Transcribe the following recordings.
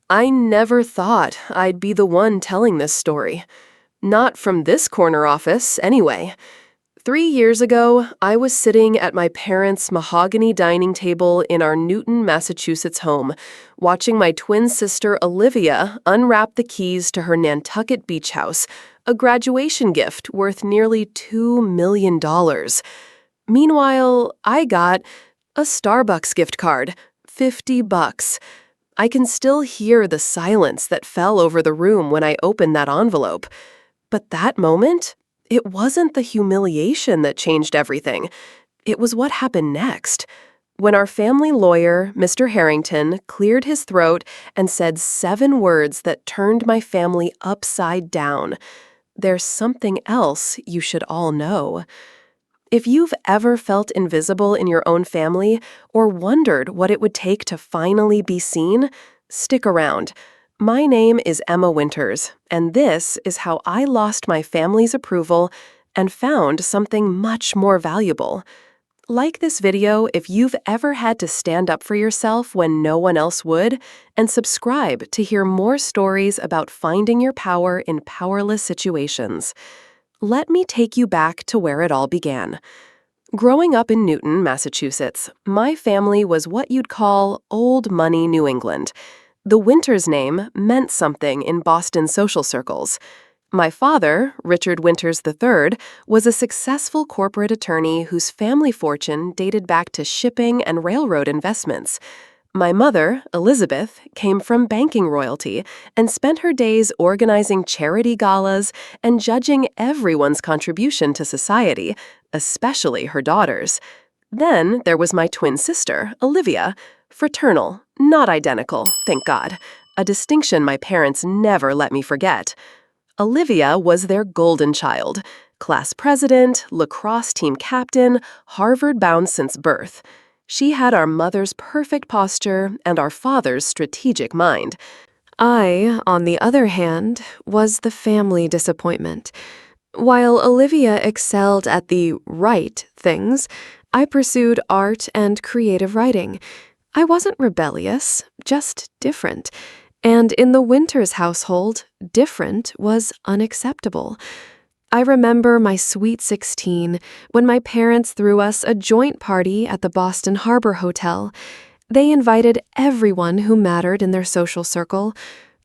I never thought I'd be the one telling this story. Not from this corner office, anyway. 3 years ago, I was sitting at my parents' mahogany dining table in our Newton, Massachusetts home, watching my twin sister Olivia unwrap the keys to her Nantucket beach house, a graduation gift worth nearly $2 million. Meanwhile, I got a Starbucks gift card, $50. I can still hear the silence that fell over the room when I opened that envelope. But that moment, it wasn't the humiliation that changed everything. It was what happened next. When our family lawyer, Mr. Harrington, cleared his throat and said 7 words that turned my family upside down. There's something else you should all know. If you've ever felt invisible in your own family or wondered what it would take to finally be seen, stick around. My name is Emma Winters, and this is how I lost my family's approval and found something much more valuable. Like this video if you've ever had to stand up for yourself when no one else would, and subscribe to hear more stories about finding your power in powerless situations. Let me take you back to where it all began. Growing up in Newton, Massachusetts, my family was what you'd call old money New England. The Winters name meant something in Boston social circles. My father, Richard Winters III, was a successful corporate attorney whose family fortune dated back to shipping and railroad investments. My mother, Elizabeth, came from banking royalty and spent her days organizing charity galas and judging everyone's contribution to society, especially her daughters. Then there was my twin sister, Olivia, fraternal, not identical, thank God, a distinction my parents never let me forget. Olivia was their golden child, class president, lacrosse team captain, Harvard-bound since birth. She had our mother's perfect posture and our father's strategic mind. I, on the other hand, was the family disappointment. While Olivia excelled at the right things, I pursued art and creative writing. I wasn't rebellious, just different. And in the Winters household, different was unacceptable. I remember my sweet 16 when my parents threw us a joint party at the Boston Harbor Hotel. They invited everyone who mattered in their social circle.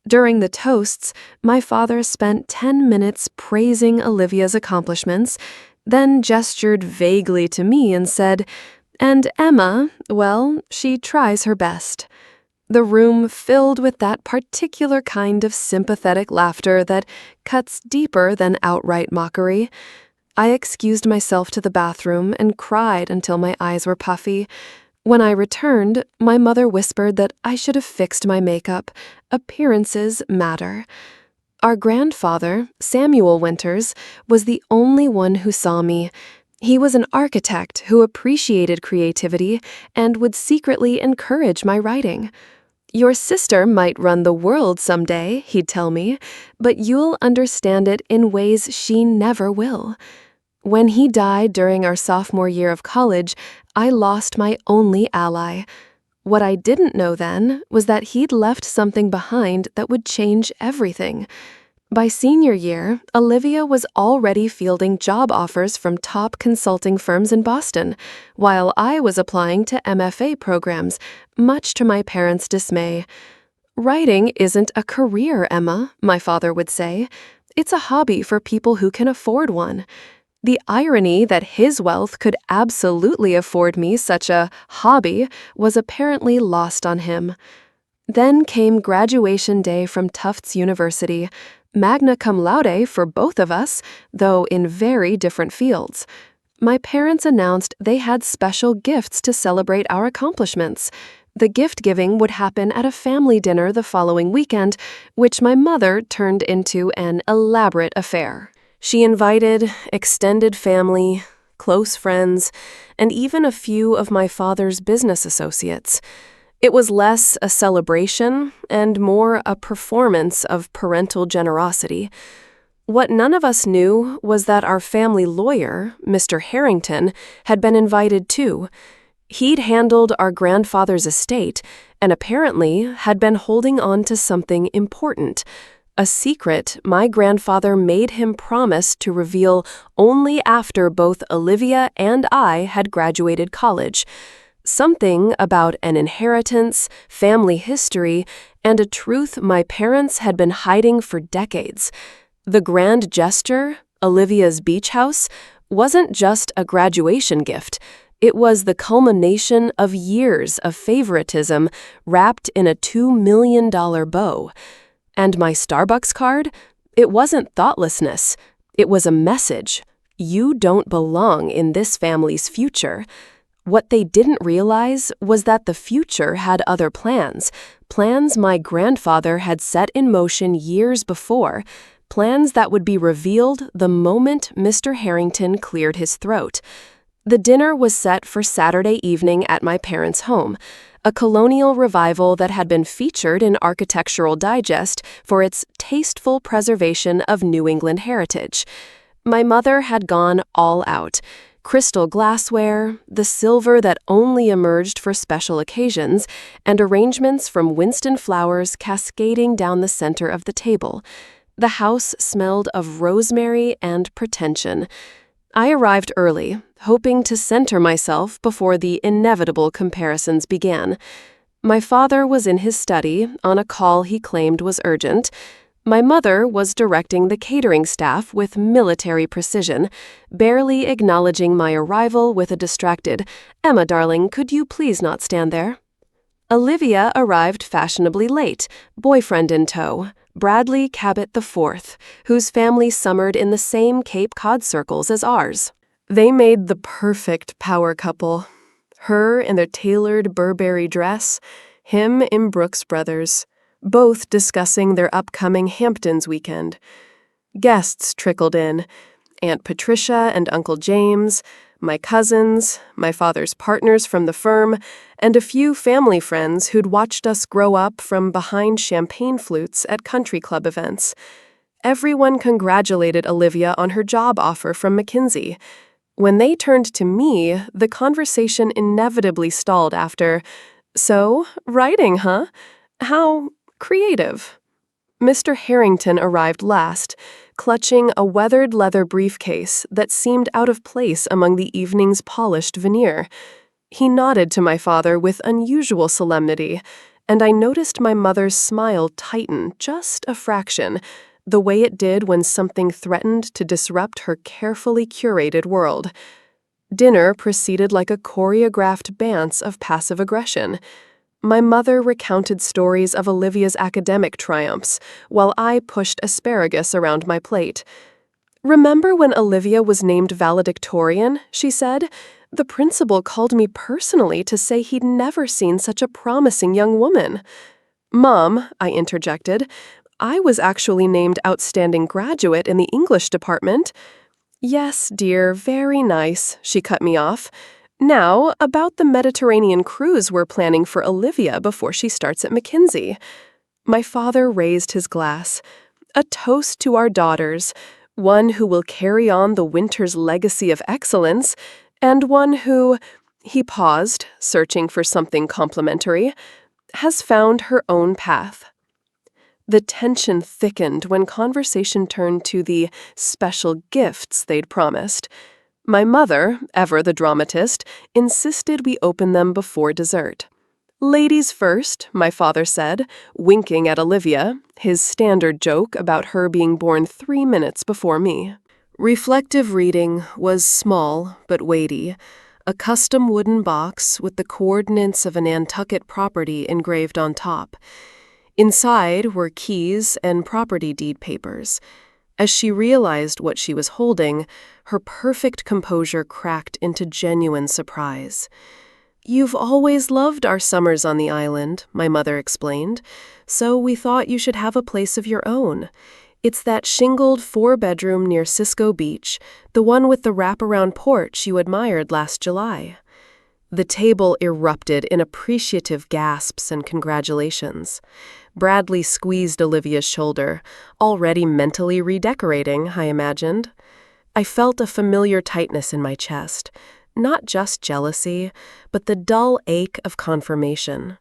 During the toasts, my father spent 10 minutes praising Olivia's accomplishments, then gestured vaguely to me and said, "And Emma, well, she tries her best." The room filled with that particular kind of sympathetic laughter that cuts deeper than outright mockery. I excused myself to the bathroom and cried until my eyes were puffy. When I returned, my mother whispered that I should have fixed my makeup. Appearances matter. Our grandfather, Samuel Winters, was the only one who saw me. He was an architect who appreciated creativity and would secretly encourage my writing. "Your sister might run the world someday," he'd tell me, "but you'll understand it in ways she never will." When he died during our sophomore year of college, I lost my only ally. What I didn't know then was that he'd left something behind that would change everything. By senior year, Olivia was already fielding job offers from top consulting firms in Boston, while I was applying to MFA programs, much to my parents' dismay. "Writing isn't a career, Emma," my father would say. "It's a hobby for people who can afford one." The irony that his wealth could absolutely afford me such a hobby was apparently lost on him. Then came graduation day from Tufts University, magna cum laude for both of us, though in very different fields. My parents announced they had special gifts to celebrate our accomplishments. The gift-giving would happen at a family dinner the following weekend, which my mother turned into an elaborate affair. She invited extended family, close friends, and even a few of my father's business associates. It was less a celebration and more a performance of parental generosity. What none of us knew was that our family lawyer, Mr. Harrington, had been invited too. He'd handled our grandfather's estate and apparently had been holding on to something important, a secret my grandfather made him promise to reveal only after both Olivia and I had graduated college. Something about an inheritance, family history, and a truth my parents had been hiding for decades. The grand gesture, Olivia's beach house, wasn't just a graduation gift. It was the culmination of years of favoritism wrapped in a $2 million bow. And my Starbucks card? It wasn't thoughtlessness. It was a message. You don't belong in this family's future. What they didn't realize was that the future had other plans my grandfather had set in motion years before, plans that would be revealed the moment Mr. Harrington cleared his throat. The dinner was set for Saturday evening at my parents' home, a colonial revival that had been featured in Architectural Digest for its tasteful preservation of New England heritage. My mother had gone all out. Crystal glassware, the silver that only emerged for special occasions, and arrangements from Winston flowers cascading down the center of the table. The house smelled of rosemary and pretension. I arrived early, hoping to center myself before the inevitable comparisons began. My father was in his study on a call he claimed was urgent. My mother was directing the catering staff with military precision, barely acknowledging my arrival with a distracted, "Emma, darling, could you please not stand there?" Olivia arrived fashionably late, boyfriend in tow, Bradley Cabot IV, whose family summered in the same Cape Cod circles as ours. They made the perfect power couple. Her in their tailored Burberry dress, him in Brooks Brothers, both discussing their upcoming Hamptons weekend. Guests trickled in, Aunt Patricia and Uncle James, my cousins, my father's partners from the firm, and a few family friends who'd watched us grow up from behind champagne flutes at country club events. Everyone congratulated Olivia on her job offer from McKinsey. When they turned to me, the conversation inevitably stalled after, "So, writing, huh? How creative." Mr. Harrington arrived last, clutching a weathered leather briefcase that seemed out of place among the evening's polished veneer. He nodded to my father with unusual solemnity, and I noticed my mother's smile tighten just a fraction, the way it did when something threatened to disrupt her carefully curated world. Dinner proceeded like a choreographed dance of passive aggression. My mother recounted stories of Olivia's academic triumphs, while I pushed asparagus around my plate. "Remember when Olivia was named valedictorian?" she said. "The principal called me personally to say he'd never seen such a promising young woman." "Mom," I interjected, "I was actually named outstanding graduate in the English department." "Yes, dear, very nice," she cut me off. "Now, about the Mediterranean cruise we're planning for Olivia before she starts at McKinsey." My father raised his glass. "A toast to our daughters, one who will carry on the winter's legacy of excellence, and one who," he paused, searching for something complimentary, "has found her own path." The tension thickened when conversation turned to the special gifts they'd promised. My mother, ever the dramatist, insisted we open them before dessert. "Ladies first," my father said, winking at Olivia, his standard joke about her being born 3 minutes before me. Reflective reading was small but weighty, a custom wooden box with the coordinates of a Nantucket property engraved on top. Inside were keys and property deed papers. As she realized what she was holding, her perfect composure cracked into genuine surprise. "You've always loved our summers on the island," my mother explained, "so we thought you should have a place of your own. It's that shingled 4-bedroom near Cisco Beach, the one with the wraparound porch you admired last July." The table erupted in appreciative gasps and congratulations. Bradley squeezed Olivia's shoulder, already mentally redecorating, I imagined. I felt a familiar tightness in my chest. Not just jealousy, but the dull ache of confirmation.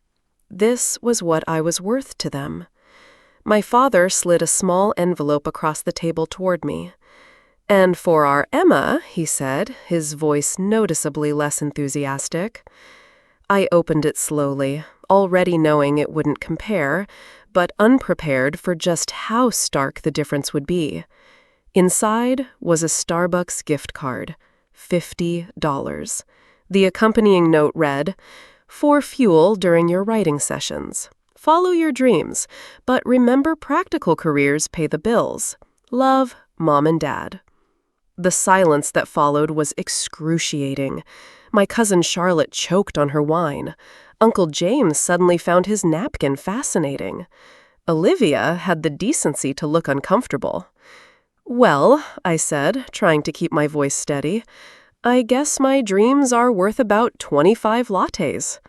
This was what I was worth to them. My father slid a small envelope across the table toward me. "And for our Emma," he said, his voice noticeably less enthusiastic. I opened it slowly, already knowing it wouldn't compare, but unprepared for just how stark the difference would be. Inside was a Starbucks gift card, $50. The accompanying note read, "For fuel during your writing sessions. Follow your dreams, but remember practical careers pay the bills. Love, Mom and Dad." The silence that followed was excruciating. My cousin Charlotte choked on her wine. Uncle James suddenly found his napkin fascinating. Olivia had the decency to look uncomfortable. "Well," I said, trying to keep my voice steady, "I guess my dreams are worth about 25 lattes.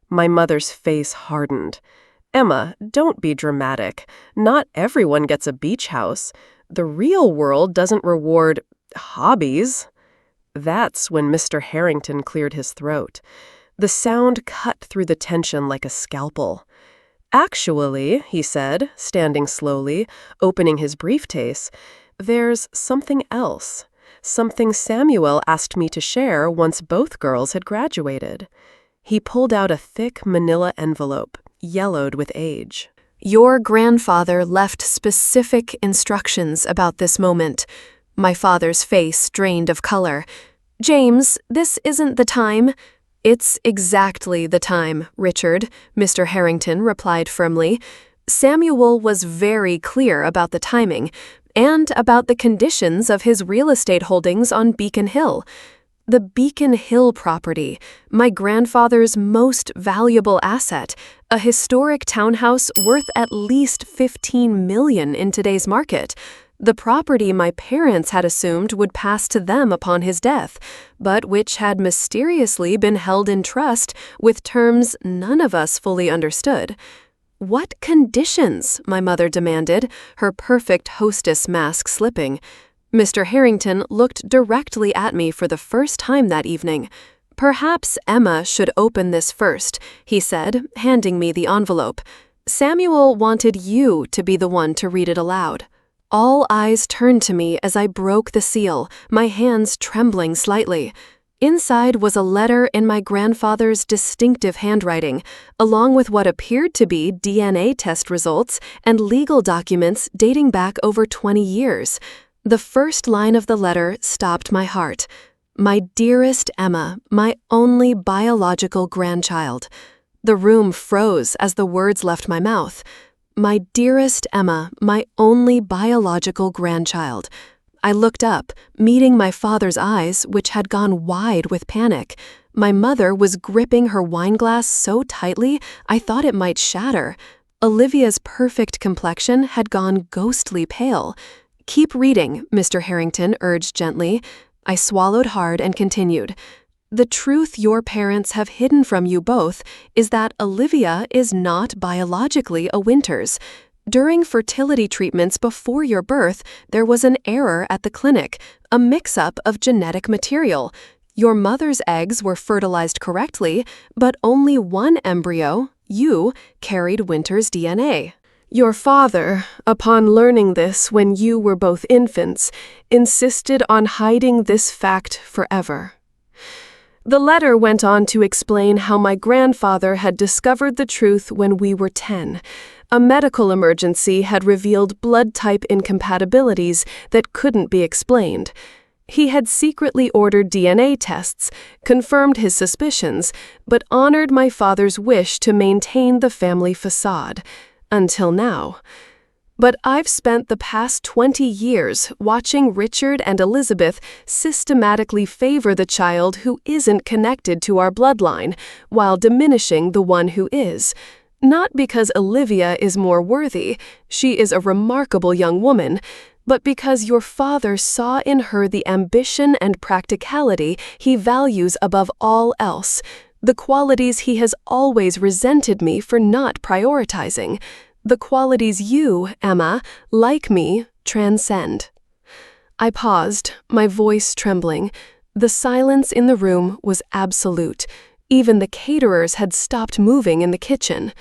My mother's face hardened. "Emma, don't be dramatic. Not everyone gets a beach house. The real world doesn't reward hobbies." That's when Mr. Harrington cleared his throat. The sound cut through the tension like a scalpel. "Actually," he said, standing slowly, opening his briefcase, "there's something else. Something Samuel asked me to share once both girls had graduated." He pulled out a thick manila envelope, yellowed with age. "Your grandfather left specific instructions about this moment." My father's face drained of color. "James, this isn't the time." "It's exactly the time, Richard," Mr. Harrington replied firmly. "Samuel was very clear about the timing and about the conditions of his real estate holdings on Beacon Hill. The Beacon Hill property, my grandfather's most valuable asset, a historic townhouse worth at least $15 million in today's market. The property my parents had assumed would pass to them upon his death, but which had mysteriously been held in trust with terms none of us fully understood." "What conditions?" my mother demanded, her perfect hostess mask slipping. Mr. Harrington looked directly at me for the first time that evening. "Perhaps Emma should open this first," he said, handing me the envelope. "Samuel wanted you to be the one to read it aloud." All eyes turned to me as I broke the seal, my hands trembling slightly. Inside was a letter in my grandfather's distinctive handwriting, along with what appeared to be DNA test results and legal documents dating back over 20 years. The first line of the letter stopped my heart. "My dearest Emma, my only biological grandchild." The room froze as the words left my mouth. "My dearest Emma, my only biological grandchild." I looked up, meeting my father's eyes, which had gone wide with panic. My mother was gripping her wineglass so tightly I thought it might shatter. Olivia's perfect complexion had gone ghostly pale. "Keep reading," Mr. Harrington urged gently. I swallowed hard and continued. "The truth your parents have hidden from you both is that Olivia is not biologically a Winters. During fertility treatments before your birth, there was an error at the clinic, a mix-up of genetic material. Your mother's eggs were fertilized correctly, but only one embryo, you, carried Winters' DNA. Your father, upon learning this when you were both infants, insisted on hiding this fact forever." The letter went on to explain how my grandfather had discovered the truth when we were 10. A medical emergency had revealed blood type incompatibilities that couldn't be explained. He had secretly ordered DNA tests, confirmed his suspicions, but honored my father's wish to maintain the family facade. Until now. But I've spent the past 20 years watching Richard and Elizabeth systematically favor the child who isn't connected to our bloodline, while diminishing the one who is. Not because Olivia is more worthy, she is a remarkable young woman, but because your father saw in her the ambition and practicality he values above all else, the qualities he has always resented me for not prioritizing. The qualities you, Emma, like me, transcend. I paused, my voice trembling. The silence in the room was absolute. Even the caterers had stopped moving in the kitchen.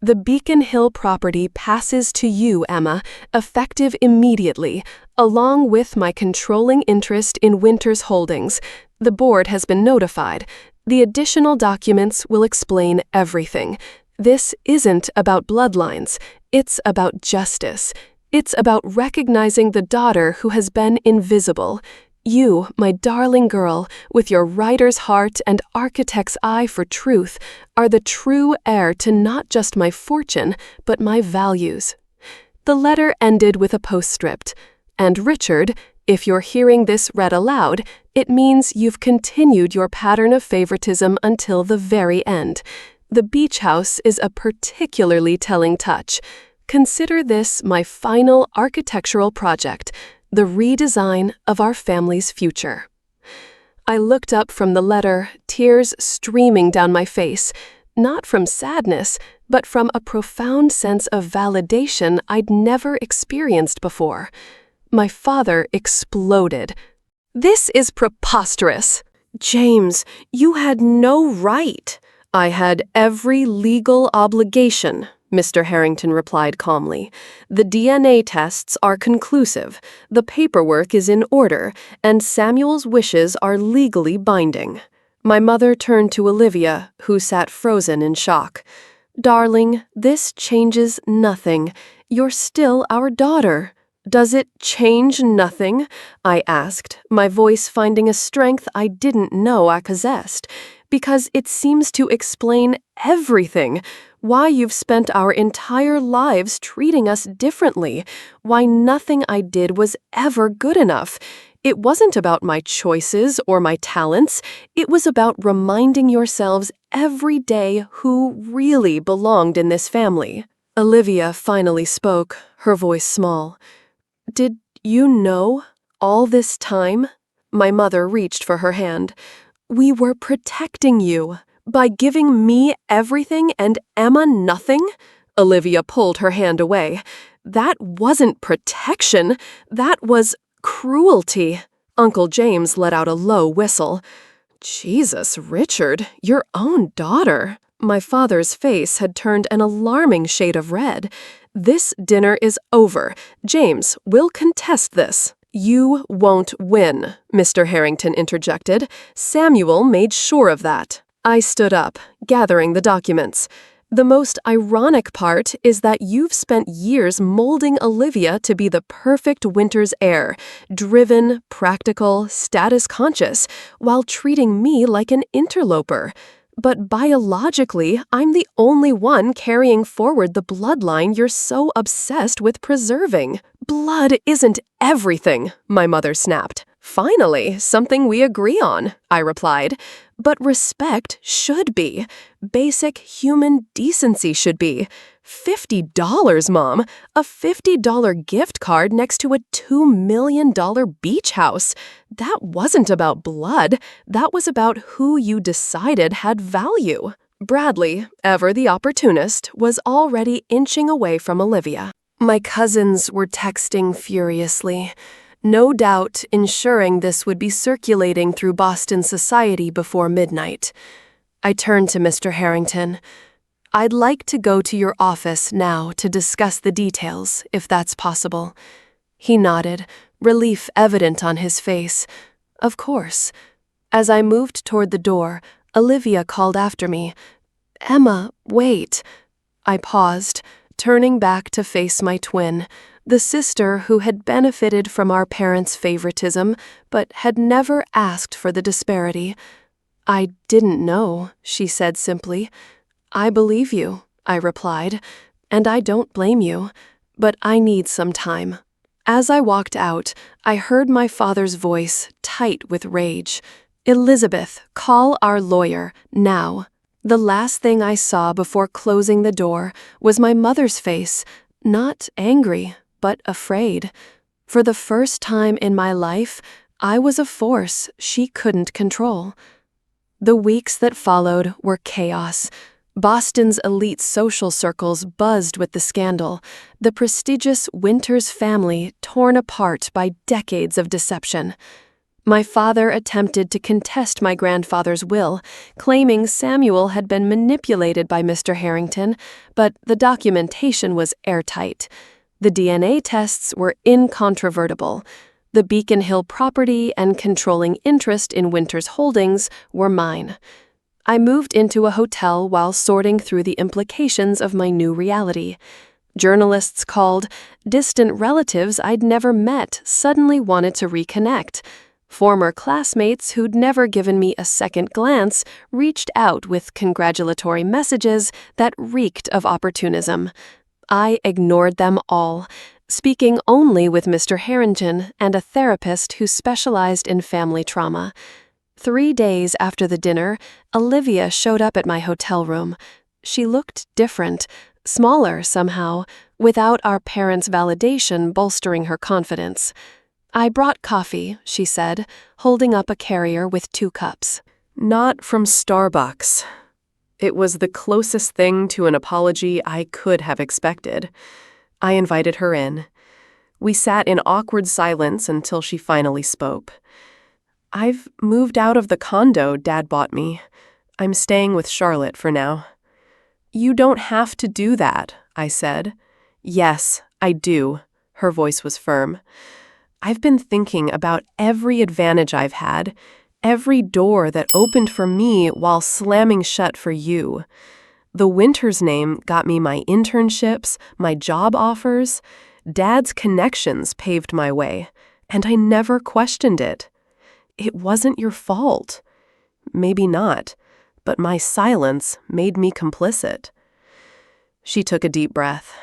The Beacon Hill property passes to you, Emma, effective immediately, along with my controlling interest in Winter's holdings. The board has been notified. The additional documents will explain everything. This isn't about bloodlines. It's about justice. It's about recognizing the daughter who has been invisible. You, my darling girl, with your writer's heart and architect's eye for truth, are the true heir to not just my fortune, but my values. The letter ended with a postscript. And Richard, if you're hearing this read aloud, it means you've continued your pattern of favoritism until the very end. The beach house is a particularly telling touch. Consider this my final architectural project, the redesign of our family's future. I looked up from the letter, tears streaming down my face, not from sadness, but from a profound sense of validation I'd never experienced before. My father exploded. "This is preposterous!" James, you had no right. I had every legal obligation, Mr. Harrington replied calmly. The DNA tests are conclusive, the paperwork is in order, and Samuel's wishes are legally binding. My mother turned to Olivia, who sat frozen in shock. Darling, this changes nothing. You're still our daughter. Does it change nothing? I asked, my voice finding a strength I didn't know I possessed, because it seems to explain everything. Why you've spent our entire lives treating us differently, why nothing I did was ever good enough. It wasn't about my choices or my talents, it was about reminding yourselves every day who really belonged in this family. Olivia finally spoke, her voice small. Did you know all this time? My mother reached for her hand. We were protecting you. By giving me everything and Emma nothing? Olivia pulled her hand away. That wasn't protection. That was cruelty. Uncle James let out a low whistle. Jesus, Richard, your own daughter. My father's face had turned an alarming shade of red. This dinner is over. James, we'll contest this. You won't win, Mr. Harrington interjected. Samuel made sure of that. I stood up, gathering the documents. The most ironic part is that you've spent years molding Olivia to be the perfect Winter's heir, driven, practical, status-conscious, while treating me like an interloper. But biologically, I'm the only one carrying forward the bloodline you're so obsessed with preserving. Blood isn't everything, my mother snapped. Finally, something we agree on, I replied. But respect should be. Basic human decency should be. $50, Mom. A $50 gift card next to a $2 million beach house. That wasn't about blood. That was about who you decided had value. Bradley, ever the opportunist, was already inching away from Olivia. My cousins were texting furiously. No doubt ensuring this would be circulating through Boston society before midnight. I turned to Mr. Harrington. I'd like to go to your office now to discuss the details, if that's possible. He nodded, relief evident on his face. Of course. As I moved toward the door, Olivia called after me. Emma, wait. I paused, turning back to face my twin, the sister who had benefited from our parents' favoritism, but had never asked for the disparity. I didn't know, she said simply. I believe you, I replied, and I don't blame you, but I need some time. As I walked out, I heard my father's voice, tight with rage. Elizabeth, call our lawyer, now. The last thing I saw before closing the door was my mother's face, not angry, but afraid. For the first time in my life, I was a force she couldn't control. The weeks that followed were chaos. Boston's elite social circles buzzed with the scandal, the prestigious Winters family torn apart by decades of deception. My father attempted to contest my grandfather's will, claiming Samuel had been manipulated by Mr. Harrington, but the documentation was airtight. The DNA tests were incontrovertible. The Beacon Hill property and controlling interest in Winter's holdings were mine. I moved into a hotel while sorting through the implications of my new reality. Journalists called, distant relatives I'd never met suddenly wanted to reconnect. Former classmates who'd never given me a second glance reached out with congratulatory messages that reeked of opportunism. I ignored them all, speaking only with Mr. Harrington and a therapist who specialized in family trauma. 3 days after the dinner, Olivia showed up at my hotel room. She looked different, smaller somehow, without our parents' validation bolstering her confidence. "I brought coffee," she said, holding up a carrier with 2 cups. Not from Starbucks. It was the closest thing to an apology I could have expected. I invited her in. We sat in awkward silence until she finally spoke. "I've moved out of the condo Dad bought me. I'm staying with Charlotte for now." "You don't have to do that," I said. "Yes, I do." Her voice was firm. "I've been thinking about every advantage I've had, every door that opened for me while slamming shut for you. The Winters name got me my internships, my job offers. Dad's connections paved my way, and I never questioned it. It wasn't your fault. Maybe not, but my silence made me complicit." She took a deep breath.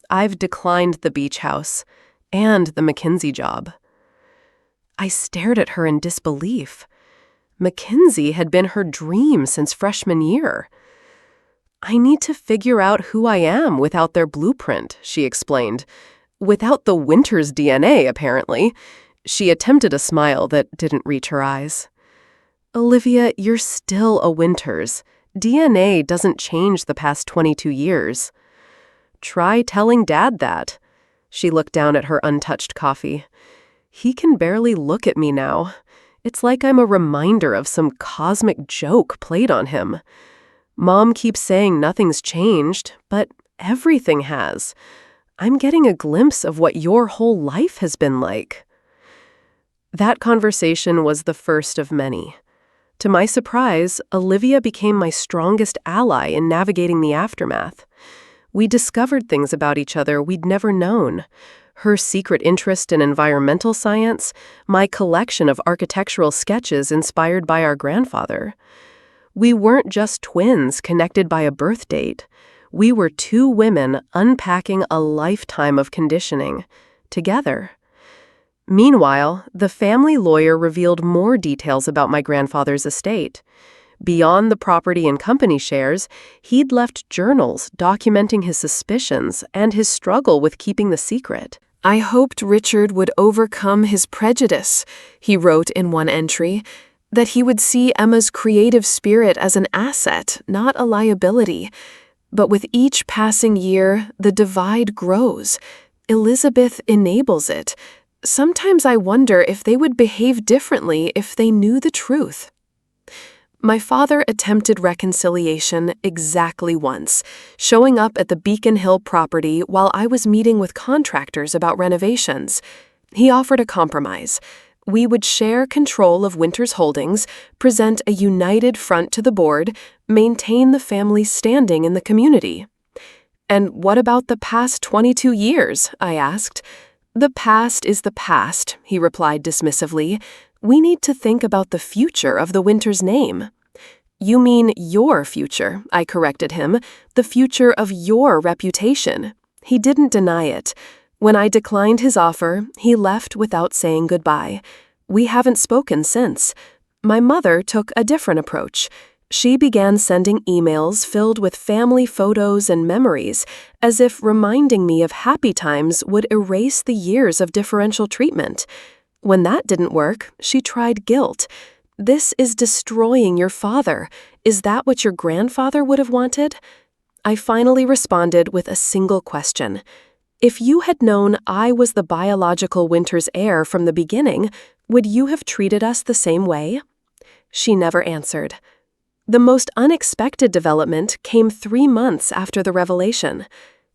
"I've declined the beach house and the McKinsey job." I stared at her in disbelief. McKinsey had been her dream since freshman year. "I need to figure out who I am without their blueprint," she explained. "Without the Winters DNA, apparently." She attempted a smile that didn't reach her eyes. "Olivia, you're still a Winters. DNA doesn't change the past 22 years. Try telling Dad that." She looked down at her untouched coffee. "He can barely look at me now. It's like I'm a reminder of some cosmic joke played on him. Mom keeps saying nothing's changed, but everything has. I'm getting a glimpse of what your whole life has been like." That conversation was the first of many. To my surprise, Olivia became my strongest ally in navigating the aftermath. We discovered things about each other we'd never known. Her secret interest in environmental science, my collection of architectural sketches inspired by our grandfather. We weren't just twins connected by a birth date. We were 2 women unpacking a lifetime of conditioning, together. Meanwhile, the family lawyer revealed more details about my grandfather's estate. Beyond the property and company shares, he'd left journals documenting his suspicions and his struggle with keeping the secret. "I hoped Richard would overcome his prejudice," he wrote in one entry, "that he would see Emma's creative spirit as an asset, not a liability. But with each passing year, the divide grows. Elizabeth enables it. Sometimes I wonder if they would behave differently if they knew the truth." My father attempted reconciliation exactly once, showing up at the Beacon Hill property while I was meeting with contractors about renovations. He offered a compromise. We would share control of Winters Holdings, present a united front to the board, maintain the family's standing in the community. "And what about the past 22 years?" I asked. "The past is the past," he replied dismissively. "We need to think about the future of the Winters name." "You mean your future," I corrected him, "the future of your reputation." He didn't deny it. When I declined his offer, he left without saying goodbye. We haven't spoken since. My mother took a different approach. She began sending emails filled with family photos and memories, as if reminding me of happy times would erase the years of differential treatment. When that didn't work, she tried guilt. "This is destroying your father. Is that what your grandfather would have wanted?" I finally responded with a single question. "If you had known I was the biological Winters heir from the beginning, would you have treated us the same way?" She never answered. The most unexpected development came 3 months after the revelation.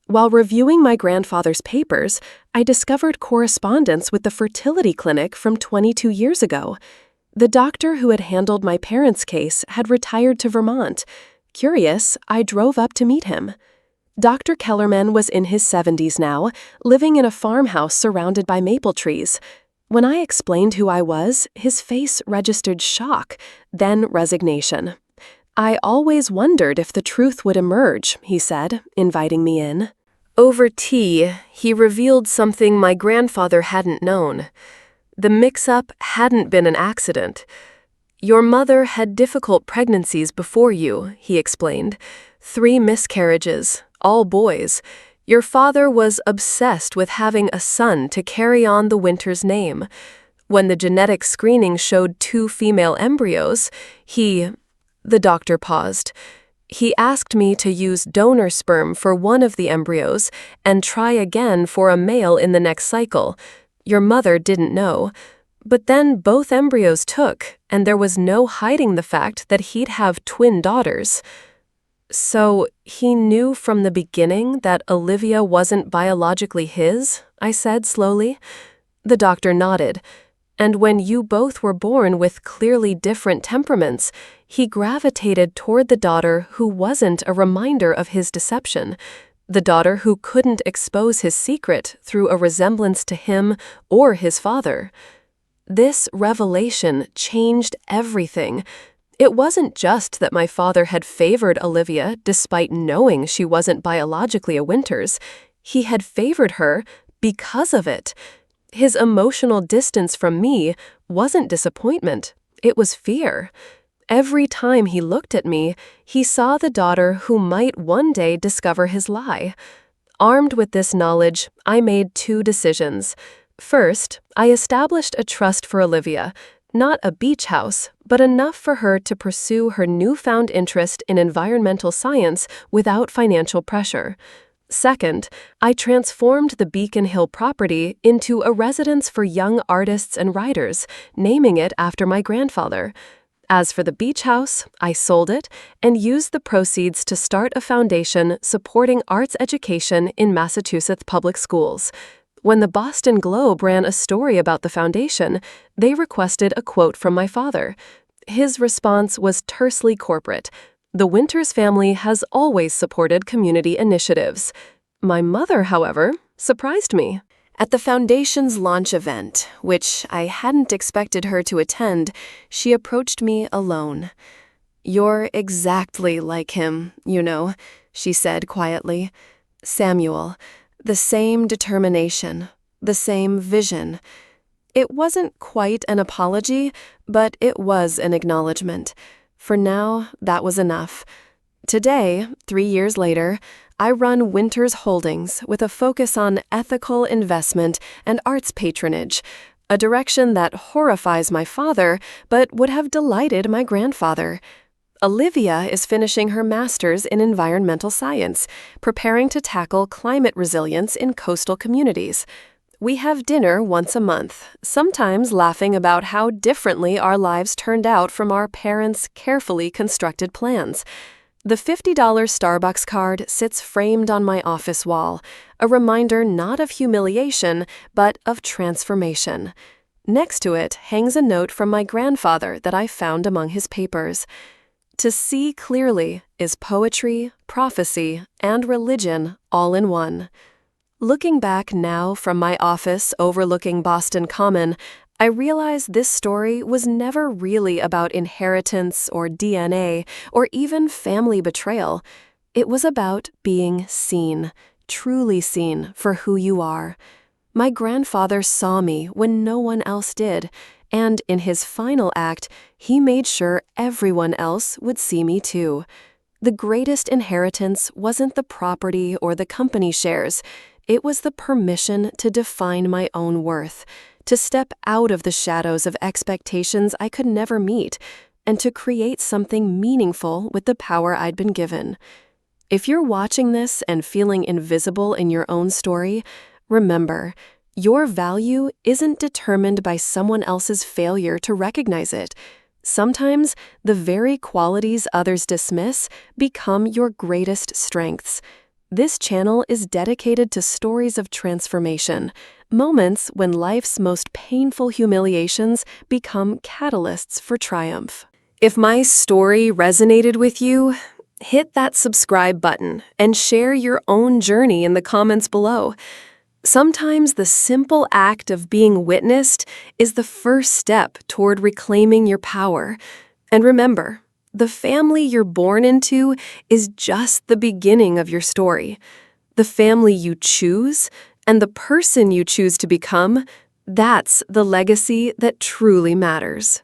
While reviewing my grandfather's papers, I discovered correspondence with the fertility clinic from 22 years ago. The doctor who had handled my parents' case had retired to Vermont. Curious, I drove up to meet him. Dr. Kellerman was in his 70s now, living in a farmhouse surrounded by maple trees. When I explained who I was, his face registered shock, then resignation. "I always wondered if the truth would emerge," he said, inviting me in. Over tea, he revealed something my grandfather hadn't known. The mix-up hadn't been an accident. "Your mother had difficult pregnancies before you," he explained. 3 miscarriages, all boys. Your father was obsessed with having a son to carry on the Winters name. When the genetic screening showed 2 female embryos, The doctor paused. "He asked me to use donor sperm for one of the embryos and try again for a male in the next cycle. Your mother didn't know. But then both embryos took, and there was no hiding the fact that he'd have twin daughters." "So he knew from the beginning that Olivia wasn't biologically his?" I said slowly. The doctor nodded. "And when you both were born with clearly different temperaments, he gravitated toward the daughter who wasn't a reminder of his deception, the daughter who couldn't expose his secret through a resemblance to him or his father." This revelation changed everything. It wasn't just that my father had favored Olivia despite knowing she wasn't biologically a Winters. He had favored her because of it. His emotional distance from me wasn't disappointment, it was fear. Every time he looked at me, he saw the daughter who might one day discover his lie. Armed with this knowledge, I made 2 decisions. First, I established a trust for Olivia, not a beach house, but enough for her to pursue her newfound interest in environmental science without financial pressure. Second, I transformed the Beacon Hill property into a residence for young artists and writers, naming it after my grandfather. As for the beach house, I sold it and used the proceeds to start a foundation supporting arts education in Massachusetts public schools. When the Boston Globe ran a story about the foundation, they requested a quote from my father. His response was tersely corporate. "The Winters family has always supported community initiatives." My mother, however, surprised me. At the foundation's launch event, which I hadn't expected her to attend, she approached me alone. "You're exactly like him, you know," she said quietly. "Samuel, the same determination, the same vision." It wasn't quite an apology, but it was an acknowledgement. For now, that was enough. Today, 3 years later, I run Winters Holdings with a focus on ethical investment and arts patronage, a direction that horrifies my father but would have delighted my grandfather. Olivia is finishing her master's in environmental science, preparing to tackle climate resilience in coastal communities. We have dinner once a month, sometimes laughing about how differently our lives turned out from our parents' carefully constructed plans. The $50 Starbucks card sits framed on my office wall, a reminder not of humiliation, but of transformation. Next to it hangs a note from my grandfather that I found among his papers. "To see clearly is poetry, prophecy, and religion all in one." Looking back now from my office overlooking Boston Common, I realize this story was never really about inheritance or DNA or even family betrayal. It was about being seen, truly seen for who you are. My grandfather saw me when no one else did, and in his final act, he made sure everyone else would see me too. The greatest inheritance wasn't the property or the company shares. It was the permission to define my own worth, to step out of the shadows of expectations I could never meet, and to create something meaningful with the power I'd been given. If you're watching this and feeling invisible in your own story, remember, Your value isn't determined by someone else's failure to recognize it. Sometimes, the very qualities others dismiss become your greatest strengths. This channel is dedicated to stories of transformation, moments when life's most painful humiliations become catalysts for triumph. If my story resonated with you, hit that subscribe button and share your own journey in the comments below. Sometimes the simple act of being witnessed is the first step toward reclaiming your power. And remember, the family you're born into is just the beginning of your story. The family you choose and the person you choose to become, that's the legacy that truly matters.